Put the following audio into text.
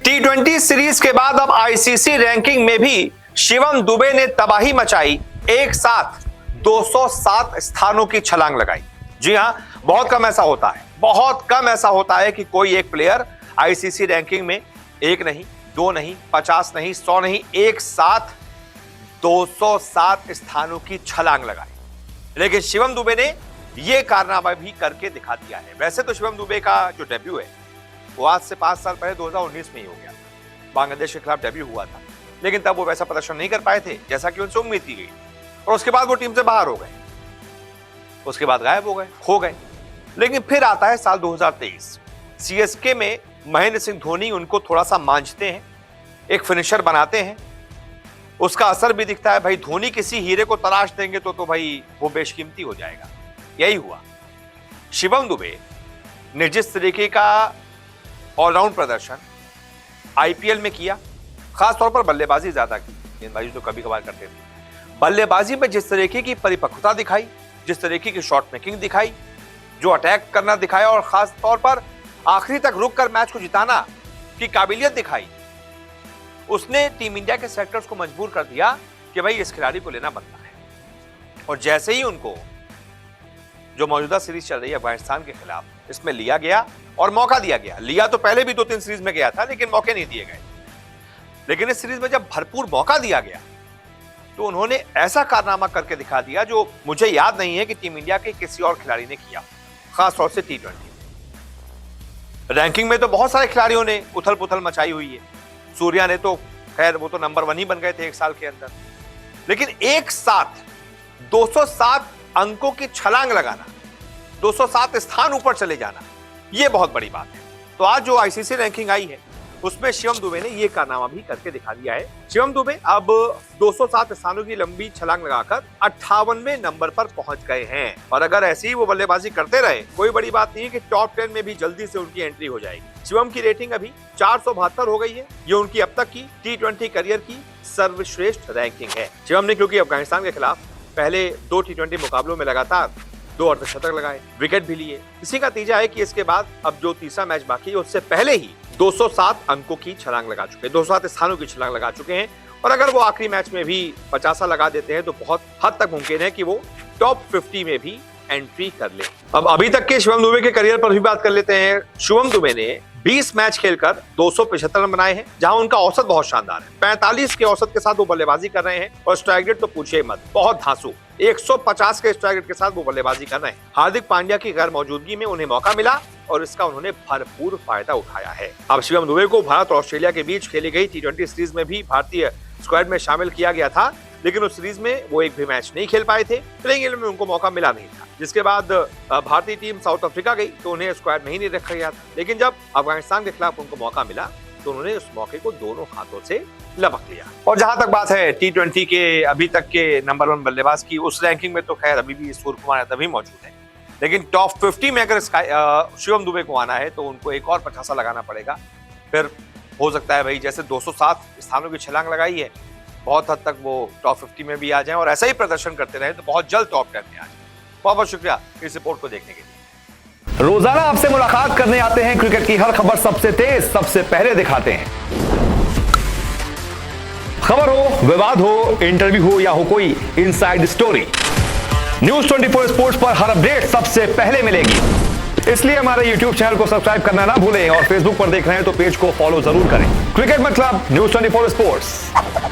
T20 series के बाद अब आईसीसी रैंकिंग में भी शिवम दुबे ने तबाही मचाई, एक साथ 207 स्थानों की छलांग लगाई। जी हां, बहुत कम ऐसा होता है, बहुत कम ऐसा होता है कि कोई एक प्लेयर आईसीसी रैंकिंग में एक नहीं, दो नहीं, 50 नहीं, 100 नहीं, एक साथ 207 स्थानों की छलांग लगाई। लेकिन शिवम दुबे ने यह कारनामा भी करके दिखा दिया है। वैसे तो शिवम दुबे का जो डेब्यू है वो आज से 5 साल पहले 2019 में ही हो गया था। बांग्लादेश के खिलाफ डेब्यू हुआ था, लेकिन तब वो वैसा प्रदर्शन नहीं कर पाए थे जैसा कि उनसे उम्मीद की गई, और उसके बाद वो टीम से बाहर हो गए, उसके बाद गायब हो गए, खो गए। लेकिन फिर आता है साल 2023, सीएसके में महेंद्र सिंह धोनी उनको थोड़ा सा मांझते हैं, एक फिनिशर बनाते हैं, उसका असर भी दिखता है। भाई धोनी किसी हीरे को तलाश देंगे तो भाई वो बेशकीमती हो जाएगा। यही हुआ। शिवम दुबे ने जिस तरीके का ऑलराउंड प्रदर्शन आईपीएल में किया, खासतौर पर बल्लेबाजी ज्यादा की, गेंदबाजी तो कभी कभार करते थे, बल्लेबाजी में जिस तरीके की परिपक्वता दिखाई, जिस तरीके की शॉट मेकिंग दिखाई, जो अटैक करना दिखाया और खास तौर पर आखिरी तक रुककर मैच को जिताना की काबिलियत दिखाई, उसने टीम इंडिया के सेलेक्टर्स को मजबूर कर दिया कि भाई इस खिलाड़ी को लेना बनता है। और जैसे ही उनको जो मौजूदा सीरीज चल रही है अफगानिस्तान के खिलाफ, इसमें लिया गया और मौका दिया गया। लिया तो पहले भी 2-3 सीरीज में गया था, लेकिन मौके नहीं दिए गए। लेकिन इस सीरीज में जब भरपूर मौका दिया गया तो उन्होंने ऐसा कारनामा करके दिखा दिया जो मुझे याद नहीं है कि टीम इंडिया के किसी और खिलाड़ी ने किया, खासतौर से T20 रैंकिंग में। तो बहुत सारे खिलाड़ियों ने उथल पुथल मचाई हुई है। सूर्या ने तो खैर वो तो नंबर 1 ही बन गए थे एक साल के अंदर, लेकिन एक साथ 207 अंकों की छलांग लगाना, 207 स्थान ऊपर चले जाना, यह बहुत बड़ी बात है। तो आज जो आईसीसी रैंकिंग आई है उसमें शिवम दुबे ने यह कारनामा भी करके दिखा दिया है। शिवम दुबे अब 207 स्थानों की लंबी छलांग लगाकर 58वें नंबर पर पहुंच गए हैं, और अगर ऐसी ही वो बल्लेबाजी करते रहे, कोई बड़ी बात नहीं है कि टॉप 10 में भी जल्दी से उनकी एंट्री हो जाएगी। शिवम की रेटिंग अभी 472 हो गई है। ये उनकी अब तक की T20 करियर की सर्वश्रेष्ठ रैंकिंग है। शिवम ने क्योंकि अफगानिस्तान के खिलाफ पहले 2 T20 मुकाबलों में लगातार 2 अर्धशतक लगाए, विकेट भी लिए। इसी का नतीजा है कि इसके बाद अब जो तीसरा मैच बाकी है उससे पहले ही 207 अंकों की छलांग लगा चुके हैं, 207 स्थानों की छलांग लगा चुके हैं। और अगर वो आखिरी मैच में भी 50 लगा देते हैं तो बहुत हद तक मुमकिन है कि वो टॉप 50 में भी एंट्री कर ले। अब अभी तक के शिवम दुबे के करियर पर भी बात कर लेते हैं। शिवम दुबे ने 20 मैच खेलकर 275 रन बनाए हैं, जहां उनका औसत बहुत शानदार है। 45 के औसत के साथ वो बल्लेबाजी कर रहे हैं, और स्ट्राइक रेट तो पूछिए मत, बहुत धांसू। 150 के स्ट्राइक रेट के साथ वो बल्लेबाजी कर रहे हैं। हार्दिक पांड्या की गैर मौजूदगी में उन्हें मौका मिला और इसका उन्होंने भरपूर फायदा उठाया है। अब शिवम दुबे को भारत और ऑस्ट्रेलिया के बीच खेली गई T20 सीरीज में भी भारतीय स्क्वाड में शामिल किया गया था, लेकिन उस सीरीज में वो एक भी मैच नहीं खेल पाए थे। प्लेइंग 11 में उनको मौका मिला नहीं था। जिसके बाद भारतीय टीम साउथ अफ्रीका गई तो उन्हें स्क्वाड में ही नहीं रखा गया था। लेकिन जब अफगानिस्तान के खिलाफ उनको मौका मिला तो उन्होंने उस मौके को दोनों हाथों से लपक लिया। और जहां तक बात है T20 के अभी तक के नंबर 1 बल्लेबाज की, उस रैंकिंग में तो खैर अभी भी सूर्य कुमार यादव ही मौजूद है। लेकिन टॉप 50 में अगर शिवम दुबे को आना है तो उनको एक और 50 लगाना पड़ेगा। फिर हो सकता है भाई जैसे 207 स्थानों की छलांग लगाई है, बहुत हद तक वो टॉप 50 में भी आ जाएं, और ऐसा ही प्रदर्शन करते रहे तो बहुत जल्द टॉप 10 में आ जाए। बहुत बहुत शुक्रिया इस रिपोर्ट को देखने के लिए। रोजाना आपसे मुलाकात करने आते हैं, क्रिकेट की हर खबर सबसे तेज, सबसे पहले दिखाते हैं। खबर हो, विवाद हो, इंटरव्यू हो या हो कोई इनसाइड स्टोरी, न्यूज 24 स्पोर्ट्स पर हर अपडेट सबसे पहले मिलेगी। इसलिए हमारे YouTube चैनल को सब्सक्राइब करना ना भूलें, और फेसबुक पर देख रहे हैं तो पेज को फॉलो जरूर करें। क्रिकेट मतलब न्यूज 24 स्पोर्ट्स।